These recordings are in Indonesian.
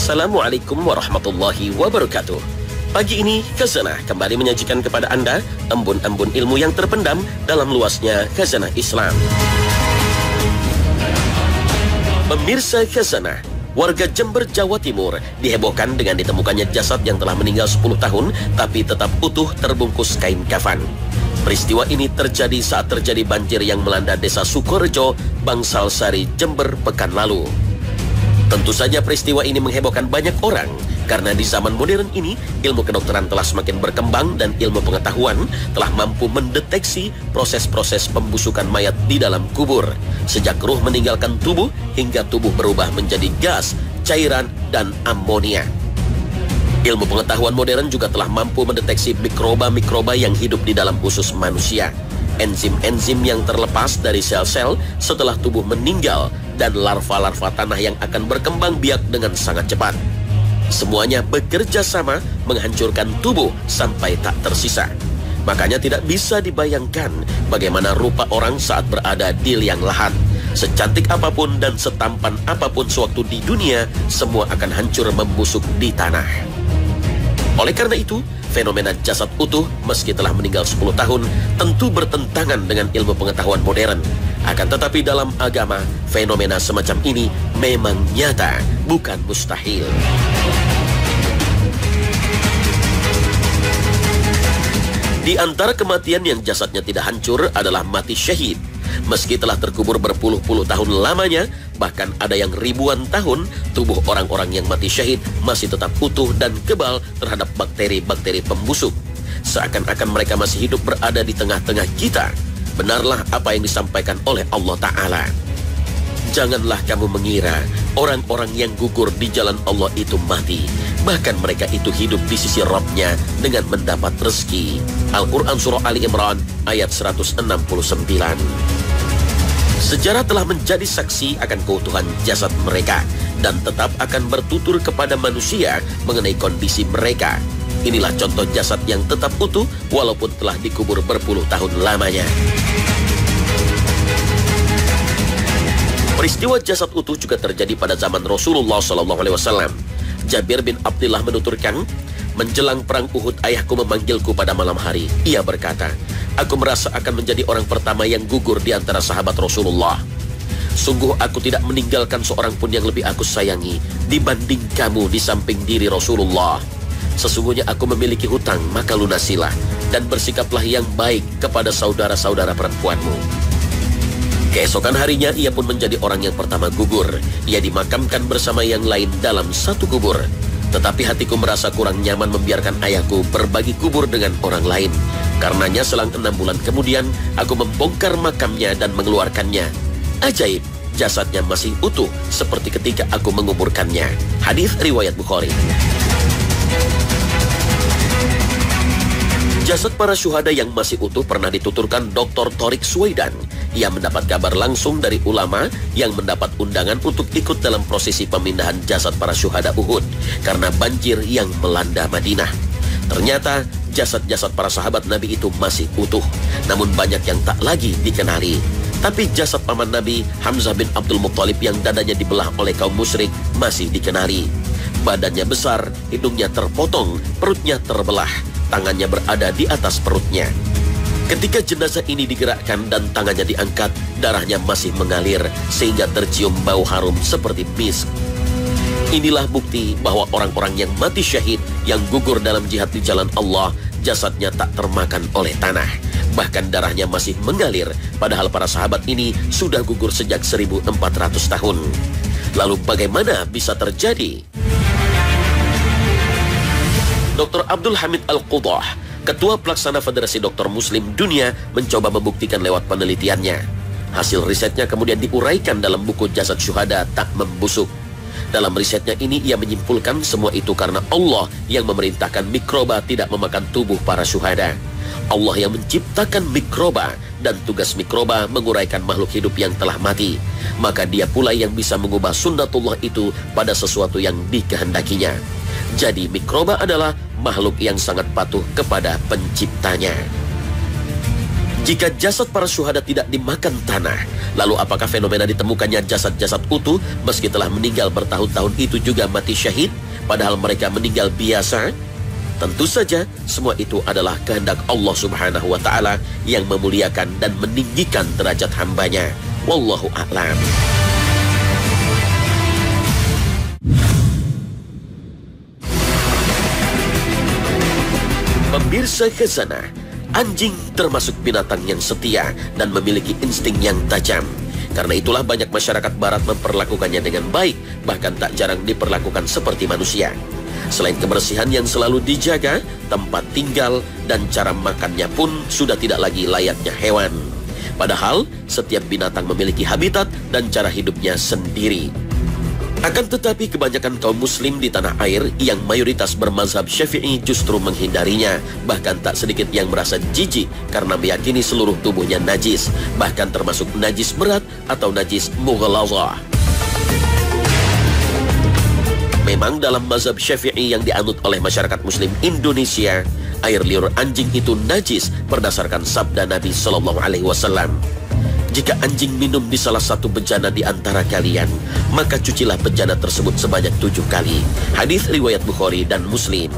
Assalamualaikum warahmatullahi wabarakatuh. Pagi ini, Khazanah kembali menyajikan kepada Anda embun-embun ilmu yang terpendam dalam luasnya Khazanah Islam. Pemirsa Khazanah, warga Jember, Jawa Timur dihebohkan dengan ditemukannya jasad yang telah meninggal 10 tahun tapi tetap utuh terbungkus kain kafan. Peristiwa ini terjadi saat terjadi banjir yang melanda desa Sukorejo, Bangsal Sari, Jember pekan lalu. Tentu saja peristiwa ini menghebohkan banyak orang karena di zaman modern ini ilmu kedokteran telah semakin berkembang dan ilmu pengetahuan telah mampu mendeteksi proses-proses pembusukan mayat di dalam kubur sejak ruh meninggalkan tubuh hingga tubuh berubah menjadi gas, cairan, dan amonia. Ilmu pengetahuan modern juga telah mampu mendeteksi mikroba-mikroba yang hidup di dalam usus manusia, enzim-enzim yang terlepas dari sel-sel setelah tubuh meninggal, dan larva-larva tanah yang akan berkembang biak dengan sangat cepat. Semuanya bekerja sama menghancurkan tubuh sampai tak tersisa. Makanya tidak bisa dibayangkan bagaimana rupa orang saat berada di liang lahat. Secantik apapun dan setampan apapun sewaktu di dunia, semua akan hancur membusuk di tanah. Oleh karena itu, fenomena jasad utuh meski telah meninggal 10 tahun tentu bertentangan dengan ilmu pengetahuan modern. Akan tetapi dalam agama, fenomena semacam ini memang nyata, bukan mustahil. Di antara kematian yang jasadnya tidak hancur adalah mati syahid. Meski telah terkubur berpuluh-puluh tahun lamanya, bahkan ada yang ribuan tahun, tubuh orang-orang yang mati syahid masih tetap utuh dan kebal terhadap bakteri-bakteri pembusuk. Seakan-akan mereka masih hidup berada di tengah-tengah kita. Benarlah apa yang disampaikan oleh Allah Ta'ala. Janganlah kamu mengira orang-orang yang gugur di jalan Allah itu mati. Bahkan mereka itu hidup di sisi Rabb-nya dengan mendapat rezeki. Al-Quran Surah Ali Imran ayat 169. Sejarah telah menjadi saksi akan keutuhan jasad mereka dan tetap akan bertutur kepada manusia mengenai kondisi mereka. Inilah contoh jasad yang tetap utuh walaupun telah dikubur berpuluh tahun lamanya. Peristiwa jasad utuh juga terjadi pada zaman Rasulullah SAW. Jabir bin Abdullah menuturkan, menjelang perang Uhud ayahku memanggilku pada malam hari. Ia berkata, aku merasa akan menjadi orang pertama yang gugur di antara sahabat Rasulullah. Sungguh aku tidak meninggalkan seorang pun yang lebih aku sayangi dibanding kamu di samping diri Rasulullah. Sesungguhnya aku memiliki hutang, maka lunasilah dan bersikaplah yang baik kepada saudara-saudara perempuanmu. Keesokan harinya ia pun menjadi orang yang pertama gugur. Ia dimakamkan bersama yang lain dalam satu kubur. Tetapi hatiku merasa kurang nyaman membiarkan ayahku berbagi kubur dengan orang lain. Karenanya selang 6 bulan kemudian aku membongkar makamnya dan mengeluarkannya. Ajaib, jasadnya masih utuh seperti ketika aku menguburkannya. Hadis riwayat Bukhari. Jasad para syuhada yang masih utuh pernah dituturkan Dr. Torik Suwaidan. Ia mendapat kabar langsung dari ulama yang mendapat undangan untuk ikut dalam prosesi pemindahan jasad para syuhada Uhud karena banjir yang melanda Madinah. Ternyata jasad-jasad para sahabat Nabi itu masih utuh, namun banyak yang tak lagi dikenali. Tapi jasad paman Nabi, Hamzah bin Abdul Muttalib yang dadanya dibelah oleh kaum musyrik masih dikenali. Badannya besar, hidungnya terpotong, perutnya terbelah, tangannya berada di atas perutnya. Ketika jenazah ini digerakkan dan tangannya diangkat, darahnya masih mengalir sehingga tercium bau harum seperti misk. Inilah bukti bahwa orang-orang yang mati syahid yang gugur dalam jihad di jalan Allah, jasadnya tak termakan oleh tanah. Bahkan darahnya masih mengalir, padahal para sahabat ini sudah gugur sejak 1400 tahun. Lalu bagaimana bisa terjadi? Dr. Abdul Hamid Al-Qudah, Ketua Pelaksana Federasi Dokter Muslim Dunia, mencoba membuktikan lewat penelitiannya. Hasil risetnya kemudian diuraikan dalam buku Jasad Syuhada Tak Membusuk. Dalam risetnya ini ia menyimpulkan semua itu karena Allah yang memerintahkan mikroba tidak memakan tubuh para syuhada. Allah yang menciptakan mikroba dan tugas mikroba menguraikan makhluk hidup yang telah mati. Maka dia pula yang bisa mengubah sunnatullah itu pada sesuatu yang dikehendakinya. Jadi mikroba adalah makhluk yang sangat patuh kepada penciptanya. Jika jasad para syuhada tidak dimakan tanah, lalu apakah fenomena ditemukannya jasad-jasad utuh meski telah meninggal bertahun-tahun itu juga mati syahid, padahal mereka meninggal biasa? Tentu saja semua itu adalah kehendak Allah Subhanahu wa Ta'ala yang memuliakan dan meninggikan derajat hambanya. Wallahu a'lam. Pemirsa Khazanah, anjing termasuk binatang yang setia dan memiliki insting yang tajam. Karena itulah banyak masyarakat barat memperlakukannya dengan baik, bahkan tak jarang diperlakukan seperti manusia. Selain kebersihan yang selalu dijaga, tempat tinggal dan cara makannya pun sudah tidak lagi layaknya hewan. Padahal setiap binatang memiliki habitat dan cara hidupnya sendiri. Akan tetapi kebanyakan kaum muslim di tanah air yang mayoritas bermazhab Syafi'i justru menghindarinya. Bahkan tak sedikit yang merasa jijik karena meyakini seluruh tubuhnya najis, bahkan termasuk najis berat atau najis mughalazah. Memang dalam mazhab Syafi'i yang dianut oleh masyarakat muslim Indonesia, air liur anjing itu najis berdasarkan sabda Nabi SAW. Jika anjing minum di salah satu bejana di antara kalian, maka cucilah bejana tersebut sebanyak 7 kali. Hadis riwayat Bukhari dan Muslim.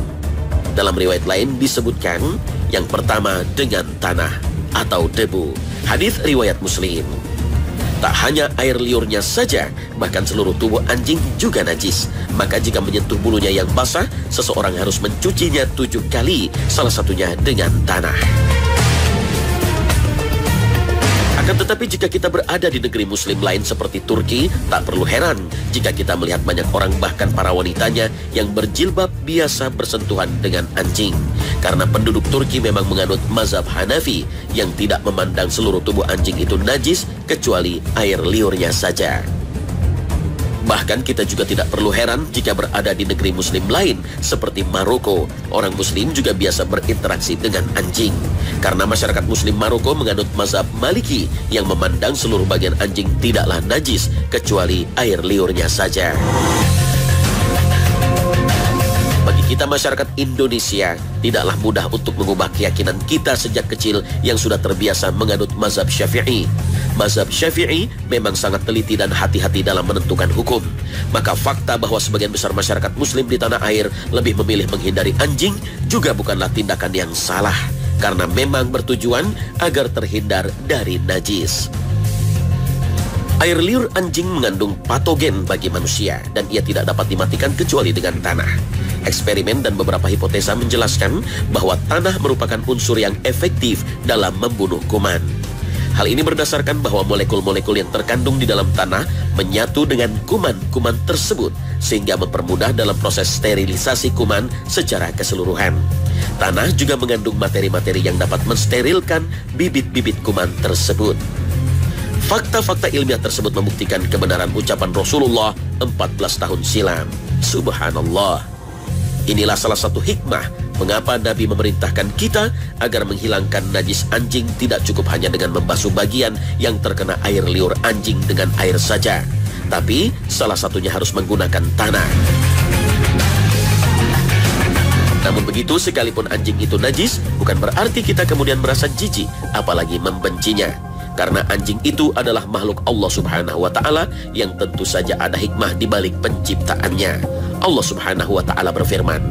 Dalam riwayat lain disebutkan, yang pertama dengan tanah atau debu. Hadis riwayat Muslim. Tak hanya air liurnya saja, bahkan seluruh tubuh anjing juga najis. Maka jika menyentuh bulunya yang basah, seseorang harus mencucinya 7 kali, salah satunya dengan tanah. Akan tetapi jika kita berada di negeri muslim lain seperti Turki, tak perlu heran jika kita melihat banyak orang, bahkan para wanitanya, yang berjilbab biasa bersentuhan dengan anjing. Karena penduduk Turki memang menganut mazhab Hanafi yang tidak memandang seluruh tubuh anjing itu najis kecuali air liurnya saja. Bahkan kita juga tidak perlu heran jika berada di negeri muslim lain seperti Maroko. Orang muslim juga biasa berinteraksi dengan anjing. Karena masyarakat muslim Maroko menganut mazhab Maliki yang memandang seluruh bagian anjing tidaklah najis kecuali air liurnya saja. Bagi kita masyarakat Indonesia, tidaklah mudah untuk mengubah keyakinan kita sejak kecil yang sudah terbiasa menganut mazhab Syafi'i. Mazhab Syafi'i memang sangat teliti dan hati-hati dalam menentukan hukum. Maka fakta bahwa sebagian besar masyarakat muslim di tanah air lebih memilih menghindari anjing juga bukanlah tindakan yang salah, karena memang bertujuan agar terhindar dari najis. Air liur anjing mengandung patogen bagi manusia dan ia tidak dapat dimatikan kecuali dengan tanah. Eksperimen dan beberapa hipotesa menjelaskan bahwa tanah merupakan unsur yang efektif dalam membunuh kuman. Hal ini berdasarkan bahwa molekul-molekul yang terkandung di dalam tanah menyatu dengan kuman-kuman tersebut sehingga mempermudah dalam proses sterilisasi kuman secara keseluruhan. Tanah juga mengandung materi-materi yang dapat mensterilkan bibit-bibit kuman tersebut. Fakta-fakta ilmiah tersebut membuktikan kebenaran ucapan Rasulullah 14 tahun silam. Subhanallah. Inilah salah satu hikmah mengapa Nabi memerintahkan kita agar menghilangkan najis anjing tidak cukup hanya dengan membasuh bagian yang terkena air liur anjing dengan air saja, tapi salah satunya harus menggunakan tanah. Namun begitu, sekalipun anjing itu najis, bukan berarti kita kemudian merasa jijik, apalagi membencinya. Karena anjing itu adalah makhluk Allah Subhanahu wa Ta'ala yang tentu saja ada hikmah di balik penciptaannya. Allah Subhanahu wa Ta'ala berfirman,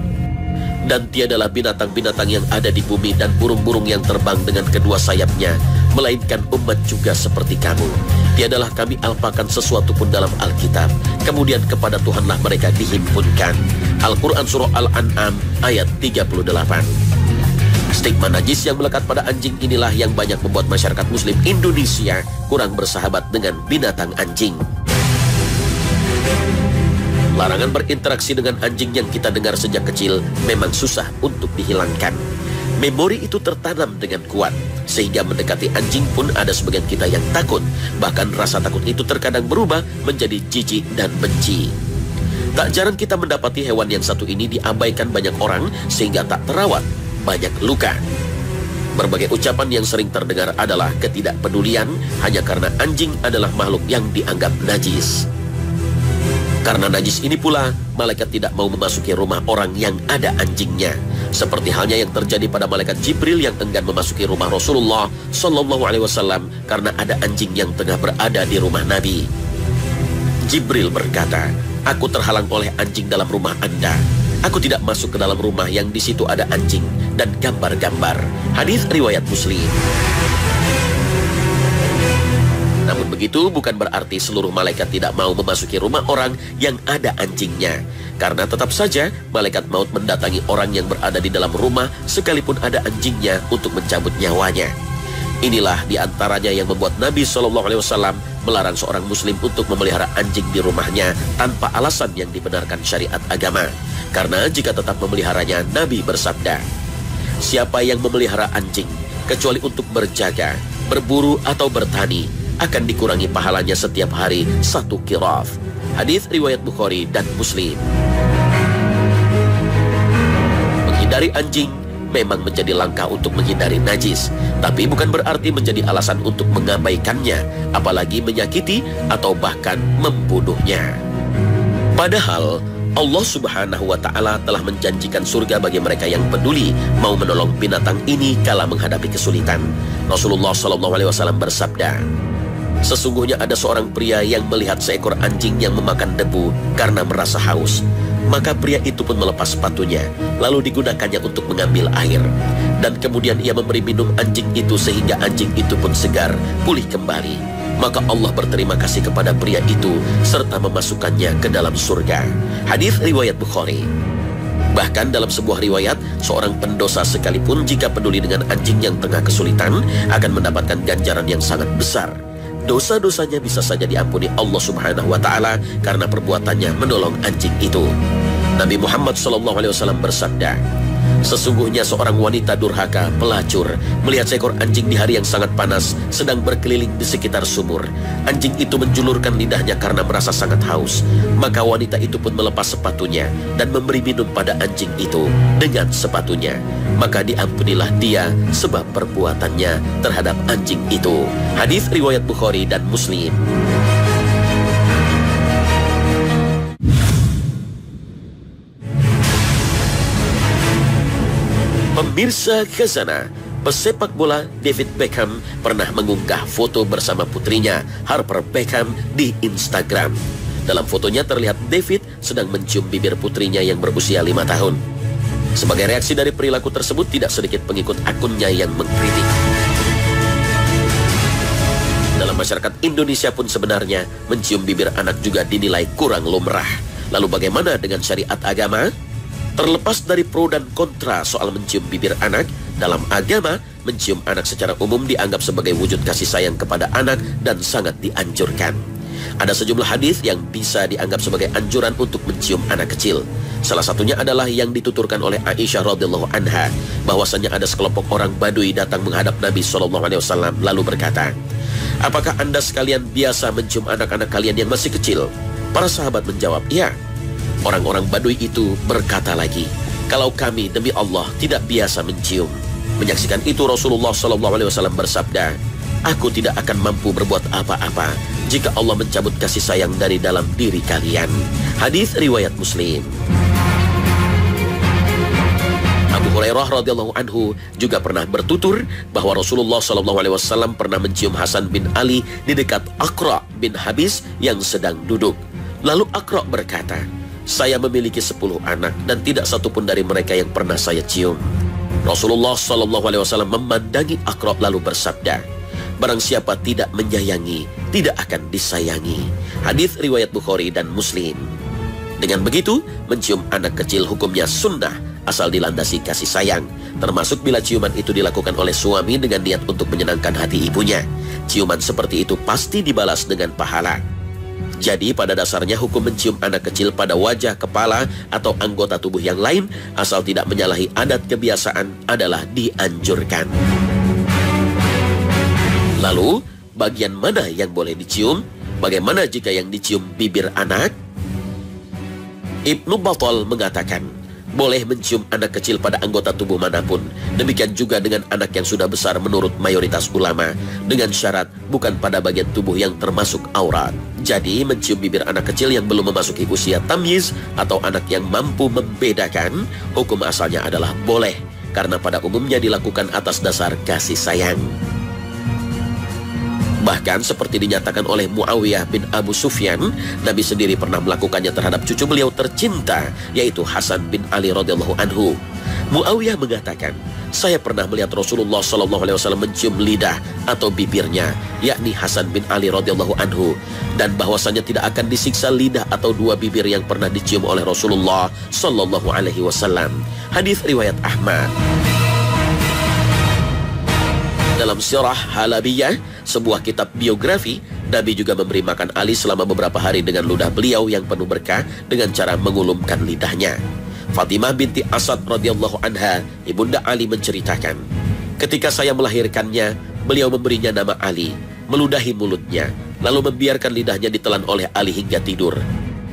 "Dan tiadalah binatang-binatang yang ada di bumi dan burung-burung yang terbang dengan kedua sayapnya, melainkan umat juga seperti kamu. Tiadalah kami alpakan sesuatu pun dalam Alkitab, kemudian kepada Tuhanlah mereka dihimpunkan." Al-Quran Surah Al-An'am ayat 38. Stigma najis yang melekat pada anjing inilah yang banyak membuat masyarakat muslim Indonesia kurang bersahabat dengan binatang anjing. Larangan berinteraksi dengan anjing yang kita dengar sejak kecil memang susah untuk dihilangkan. Memori itu tertanam dengan kuat, sehingga mendekati anjing pun ada sebagian kita yang takut. Bahkan rasa takut itu terkadang berubah menjadi jijik dan benci. Tak jarang kita mendapati hewan yang satu ini diabaikan banyak orang sehingga tak terawat, banyak luka. Berbagai ucapan yang sering terdengar adalah ketidakpedulian hanya karena anjing adalah makhluk yang dianggap najis. Karena najis ini pula, malaikat tidak mau memasuki rumah orang yang ada anjingnya. Seperti halnya yang terjadi pada malaikat Jibril yang enggan memasuki rumah Rasulullah Shallallahu Alaihi Wasallam karena ada anjing yang tengah berada di rumah Nabi. Jibril berkata, "Aku terhalang oleh anjing dalam rumah Anda. Aku tidak masuk ke dalam rumah yang di situ ada anjing dan gambar-gambar." Hadis riwayat Muslim. Namun begitu bukan berarti seluruh malaikat tidak mau memasuki rumah orang yang ada anjingnya. Karena tetap saja malaikat maut mendatangi orang yang berada di dalam rumah sekalipun ada anjingnya untuk mencabut nyawanya. Inilah diantaranya yang membuat Nabi SAW melarang seorang muslim untuk memelihara anjing di rumahnya tanpa alasan yang dibenarkan syariat agama. Karena jika tetap memeliharanya, Nabi bersabda, "Siapa yang memelihara anjing kecuali untuk berjaga, berburu atau bertani, akan dikurangi pahalanya setiap hari 1 qiraf." Hadis riwayat Bukhari dan Muslim. Menghindari anjing memang menjadi langkah untuk menghindari najis, tapi bukan berarti menjadi alasan untuk mengabaikannya, apalagi menyakiti atau bahkan membunuhnya. Padahal Allah Subhanahu wa Ta'ala telah menjanjikan surga bagi mereka yang peduli mau menolong binatang ini kala menghadapi kesulitan. Rasulullah SAW bersabda, "Sesungguhnya ada seorang pria yang melihat seekor anjing yang memakan debu karena merasa haus. Maka pria itu pun melepas sepatunya, lalu digunakannya untuk mengambil air. Dan kemudian ia memberi minum anjing itu sehingga anjing itu pun segar, pulih kembali. Maka Allah berterima kasih kepada pria itu serta memasukkannya ke dalam surga." Hadis riwayat Bukhari. Bahkan dalam sebuah riwayat, seorang pendosa sekalipun jika peduli dengan anjing yang tengah kesulitan akan mendapatkan ganjaran yang sangat besar. Dosa-dosanya bisa saja diampuni Allah Subhanahu wa Ta'ala karena perbuatannya menolong anjing itu. Nabi Muhammad SAW bersabda, "Sesungguhnya seorang wanita durhaka, pelacur, melihat seekor anjing di hari yang sangat panas sedang berkeliling di sekitar sumur. Anjing itu menjulurkan lidahnya karena merasa sangat haus. Maka wanita itu pun melepas sepatunya dan memberi minum pada anjing itu dengan sepatunya. Maka diampunilah dia sebab perbuatannya terhadap anjing itu." Hadis riwayat Bukhari dan Muslim. Pemirsa Khazanah, pesepak bola David Beckham pernah mengunggah foto bersama putrinya Harper Beckham di Instagram. Dalam fotonya terlihat David sedang mencium bibir putrinya yang berusia 5 tahun. Sebagai reaksi dari perilaku tersebut, tidak sedikit pengikut akunnya yang mengkritik. Dalam masyarakat Indonesia pun sebenarnya mencium bibir anak juga dinilai kurang lumrah. Lalu bagaimana dengan syariat agama? Terlepas dari pro dan kontra soal mencium bibir anak, dalam agama, mencium anak secara umum dianggap sebagai wujud kasih sayang kepada anak dan sangat dianjurkan. Ada sejumlah hadis yang bisa dianggap sebagai anjuran untuk mencium anak kecil. Salah satunya adalah yang dituturkan oleh Aisyah radhiyallahu anha, bahwasanya ada sekelompok orang Badui datang menghadap Nabi SAW lalu berkata, "Apakah Anda sekalian biasa mencium anak-anak kalian yang masih kecil?" Para sahabat menjawab, "Ya." Orang-orang Badui itu berkata lagi, "Kalau kami demi Allah tidak biasa mencium." Menyaksikan itu Rasulullah SAW bersabda, "Aku tidak akan mampu berbuat apa-apa jika Allah mencabut kasih sayang dari dalam diri kalian." Hadis riwayat Muslim. Abu Hurairah radhiyallahu anhu juga pernah bertutur bahwa Rasulullah SAW pernah mencium Hasan bin Ali di dekat Aqra bin Habis yang sedang duduk. Lalu Aqra berkata, "Saya memiliki 10 anak dan tidak satupun dari mereka yang pernah saya cium." Rasulullah SAW memandangi Aqra lalu bersabda, "Barang siapa tidak menyayangi, tidak akan disayangi." Hadis riwayat Bukhari dan Muslim. Dengan begitu, mencium anak kecil hukumnya sunnah asal dilandasi kasih sayang, termasuk bila ciuman itu dilakukan oleh suami dengan niat untuk menyenangkan hati ibunya. Ciuman seperti itu pasti dibalas dengan pahala. Jadi pada dasarnya hukum mencium anak kecil pada wajah, kepala, atau anggota tubuh yang lain asal tidak menyalahi adat kebiasaan adalah dianjurkan. Lalu, bagian mana yang boleh dicium? Bagaimana jika yang dicium bibir anak? Ibnu Battal mengatakan, boleh mencium anak kecil pada anggota tubuh manapun. Demikian juga dengan anak yang sudah besar menurut mayoritas ulama, dengan syarat bukan pada bagian tubuh yang termasuk aurat. Jadi mencium bibir anak kecil yang belum memasuki usia tamyiz atau anak yang mampu membedakan, hukum asalnya adalah boleh, karena pada umumnya dilakukan atas dasar kasih sayang. Bahkan seperti dinyatakan oleh Muawiyah bin Abu Sufyan, Nabi sendiri pernah melakukannya terhadap cucu beliau tercinta, yaitu Hasan bin Ali radhiyallahu anhu. Muawiyah mengatakan, saya pernah melihat Rasulullah SAW mencium lidah atau bibirnya, yakni Hasan bin Ali radhiyallahu anhu, dan bahwasanya tidak akan disiksa lidah atau dua bibir yang pernah dicium oleh Rasulullah SAW. Hadis riwayat Ahmad. Dalam Sirah Halabiyah, sebuah kitab biografi, Nabi juga memberi makan Ali selama beberapa hari dengan ludah beliau yang penuh berkah dengan cara mengulumkan lidahnya. Fatimah binti Asad radhiyallahu anha, ibunda Ali, menceritakan, ketika saya melahirkannya, beliau memberinya nama Ali, meludahi mulutnya, lalu membiarkan lidahnya ditelan oleh Ali hingga tidur.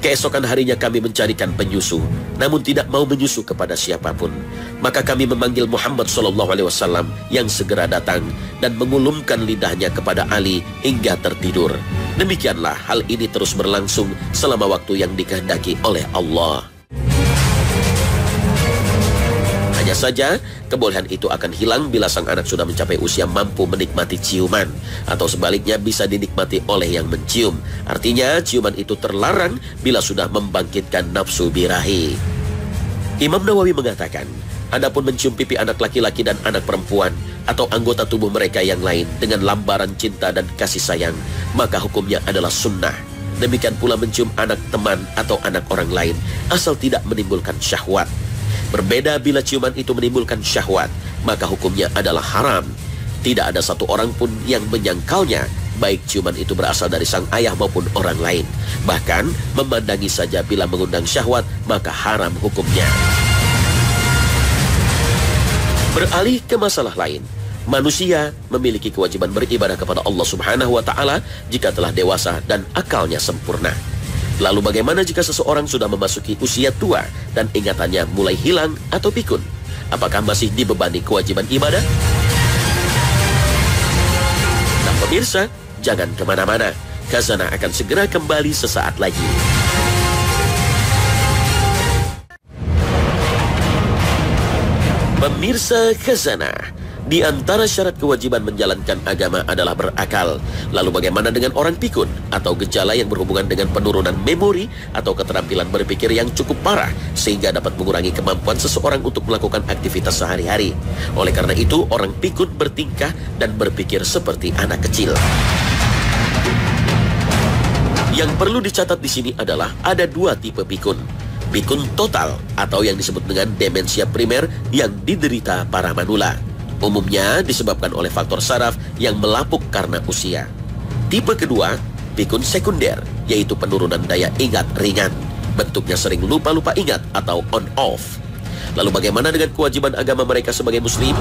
Keesokan harinya kami mencarikan penyusu, namun tidak mau menyusu kepada siapapun. Maka kami memanggil Muhammad SAW yang segera datang dan mengulumkan lidahnya kepada Ali hingga tertidur. Demikianlah hal ini terus berlangsung selama waktu yang dikehendaki oleh Allah. Hanya saja, kebolehan itu akan hilang bila sang anak sudah mencapai usia mampu menikmati ciuman, atau sebaliknya bisa dinikmati oleh yang mencium. Artinya, ciuman itu terlarang bila sudah membangkitkan nafsu birahi. Imam Nawawi mengatakan, adapun mencium pipi anak laki-laki dan anak perempuan atau anggota tubuh mereka yang lain dengan lambaran cinta dan kasih sayang, maka hukumnya adalah sunnah. Demikian pula mencium anak teman atau anak orang lain, asal tidak menimbulkan syahwat. Berbeda bila ciuman itu menimbulkan syahwat, maka hukumnya adalah haram. Tidak ada satu orang pun yang menyangkalnya, baik ciuman itu berasal dari sang ayah maupun orang lain. Bahkan memandangi saja bila mengundang syahwat, maka haram hukumnya. Beralih ke masalah lain, manusia memiliki kewajiban beribadah kepada Allah Subhanahu wa Ta'ala jika telah dewasa dan akalnya sempurna. Lalu bagaimana jika seseorang sudah memasuki usia tua dan ingatannya mulai hilang atau pikun? Apakah masih dibebani kewajiban ibadah? Nah pemirsa, jangan kemana-mana. Khazanah akan segera kembali sesaat lagi. Pemirsa Khazanah, di antara syarat kewajiban menjalankan agama adalah berakal. Lalu bagaimana dengan orang pikun atau gejala yang berhubungan dengan penurunan memori atau keterampilan berpikir yang cukup parah sehingga dapat mengurangi kemampuan seseorang untuk melakukan aktivitas sehari-hari. Oleh karena itu, orang pikun bertingkah dan berpikir seperti anak kecil. Yang perlu dicatat di sini adalah ada dua tipe pikun. Pikun total atau yang disebut dengan demensia primer yang diderita para manula. Umumnya disebabkan oleh faktor saraf yang melapuk karena usia. Tipe kedua, pikun sekunder, yaitu penurunan daya ingat ringan. Bentuknya sering lupa-lupa ingat atau on-off. Lalu bagaimana dengan kewajiban agama mereka sebagai muslim?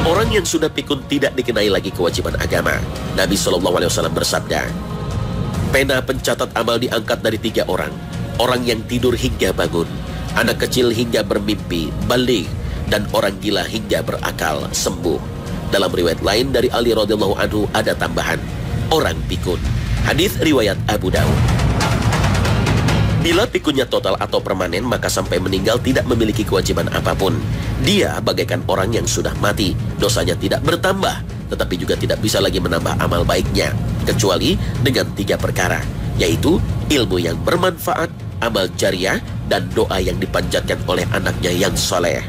Orang yang sudah pikun tidak dikenai lagi kewajiban agama. Nabi SAW bersabda, pena pencatat amal diangkat dari 3 orang. Orang yang tidur hingga bangun, anak kecil hingga bermimpi, balik, dan orang gila hingga berakal, sembuh. Dalam riwayat lain dari Ali radhiyallahu anhu ada tambahan, orang pikun. Hadis riwayat Abu Daud. Bila pikunnya total atau permanen, maka sampai meninggal tidak memiliki kewajiban apapun. Dia bagaikan orang yang sudah mati. Dosanya tidak bertambah, tetapi juga tidak bisa lagi menambah amal baiknya, kecuali dengan 3 perkara, yaitu ilmu yang bermanfaat, amal jariah, dan doa yang dipanjatkan oleh anaknya yang soleh.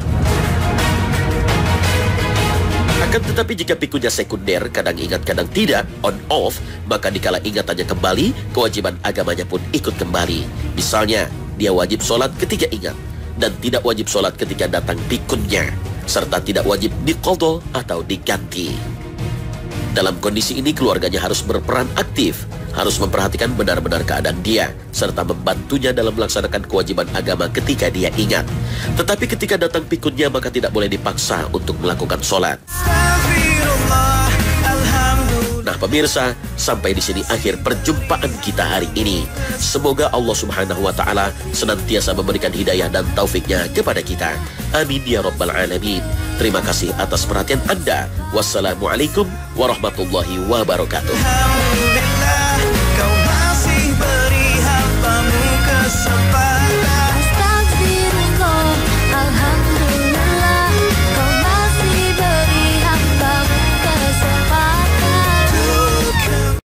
Akan tetapi jika pikunnya sekunder, kadang ingat kadang tidak, on-off, maka dikala ingatannya kembali, kewajiban agamanya pun ikut kembali. Misalnya, dia wajib sholat ketika ingat, dan tidak wajib sholat ketika datang pikunnya, serta tidak wajib diqadha atau diganti. Dalam kondisi ini, keluarganya harus berperan aktif, harus memperhatikan benar-benar keadaan dia, serta membantunya dalam melaksanakan kewajiban agama ketika dia ingat. Tetapi ketika datang pikunnya, maka tidak boleh dipaksa untuk melakukan sholat. Nah pemirsa, sampai di sini akhir perjumpaan kita hari ini. Semoga Allah Subhanahu wa Ta'ala senantiasa memberikan hidayah dan taufiknya kepada kita. Amin ya Rabbal Alamin. Terima kasih atas perhatian Anda. Wassalamualaikum warahmatullahi wabarakatuh.